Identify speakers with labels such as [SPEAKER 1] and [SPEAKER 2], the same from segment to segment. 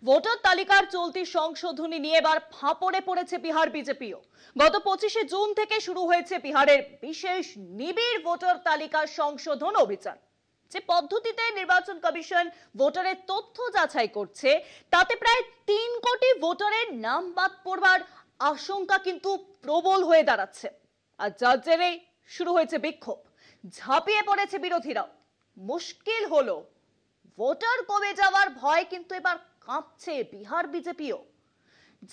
[SPEAKER 1] Voter তালিকার চলতি সংশোধনী নিয়ে এবার ফাঁপড়ে পড়েছে বিহার বিজেপিও। গত 25শে জুন থেকে শুরু হয়েছে বিহারের বিশেষ নিবিড় ভোটার তালিকা সংশোধন অভিযান। যে পদ্ধতিতে নির্বাচন কমিশন ভোটারের তথ্য যাচাই করছে, তাতে প্রায় 3 কোটি ভোটারের নাম বাদ পড়বার আশঙ্কা কিন্তু প্রবল হয়ে দাঁড়াচ্ছে। আর যার জেরে শুরু হয়েছে বিক্ষোভ, ঝাঁপিয়ে পড়েছে বিরোধীরাও। মুশকিল হলো, ভোটার কমে যাওয়ার ভয় কিন্তু এবার কাঁপছে বিহার বিজেপিও।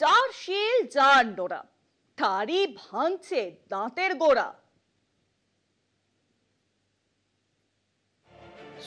[SPEAKER 1] যার শিল যার নোড়া, তারই ভাঙছে দাঁতের গোড়া।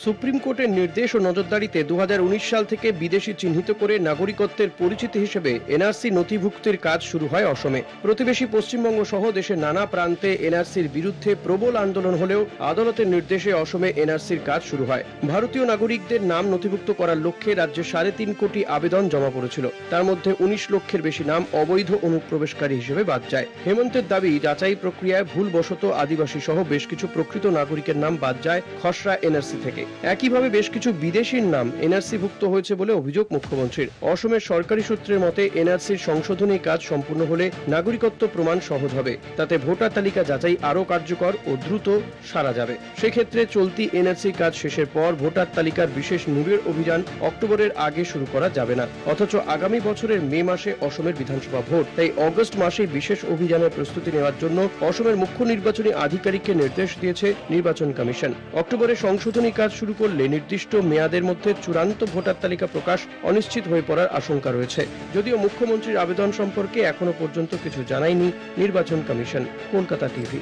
[SPEAKER 2] সুপ্রিম কোর্টের নির্দেশ ও নজরদারিতে 2019 সাল থেকে বিদেশি চিহ্নিত করে নাগরিকত্বের পরিচিতি হিসেবে এনআরসি নথিভুক্তির কাজ শুরু হয় অসমে। প্রতিবেশী পশ্চিমবঙ্গ সহ দেশের নানা প্রান্তে এনআরসির বিরুদ্ধে প্রবল আন্দোলন হলেও আদালতের নির্দেশে অসমে এনআরসির কাজ শুরু হয়। ভারতীয় নাগরিকদের নাম নথিভুক্ত করার লক্ষ্যে রাজ্যে 3.5 কোটি আবেদন জমা পড়েছিল। তার মধ্যে 19 লক্ষের বেশি নাম অবৈধ অনুপ্রবেশকারী হিসেবে বাদ যায়। হেমন্তের দাবি, যাচাই প্রক্রিয়ায় ভুলবশত আদিবাসী সহ বেশ কিছু প্রকৃত নাগরিকের নাম বাদ যায় খসড়া এনআরসি থেকে। একইভাবে বেশ কিছু বিদেশির নাম এনআরসি ভুক্ত হয়েছে বলে অভিযোগ মুখ্যমন্ত্রীর। অসমের সরকারি সূত্রের মতে, এনআরসির সংশোধনী কাজ সম্পূর্ণ হলে নাগরিকত্ব প্রমাণ সহজ হবে। তাতে ভোটার তালিকা যাচাই আরও কার্যকর ও দ্রুত সারা যাবে। সেক্ষেত্রে চলতি এনআরসি কাজ শেষের পর ভোটার তালিকার বিশেষ নিবিড় অভিযান অক্টোবরের আগে শুরু করা যাবে না। অথচ আগামী বছরের মে মাসে অসমের বিধানসভা ভোট, তাই অগস্ট মাসে বিশেষ অভিযানের প্রস্তুতি নেওয়ার জন্য অসমের মুখ্য নির্বাচনী আধিকারিককে নির্দেশ দিয়েছে নির্বাচন কমিশন। অক্টোবরে সংশোধনী কাজ শুরু করলে নির্দিষ্ট মেয়াদের মধ্যে চূড়ান্ত ভোটার তালিকা প্রকাশ অনিশ্চিত হয়ে পড়ার আশঙ্কা রয়েছে। যদিও মুখ্যমন্ত্রীর আবেদন সম্পর্কে এখনো পর্যন্ত কিছু জানায়নি নির্বাচন কমিশন। কলকাতা টিভি।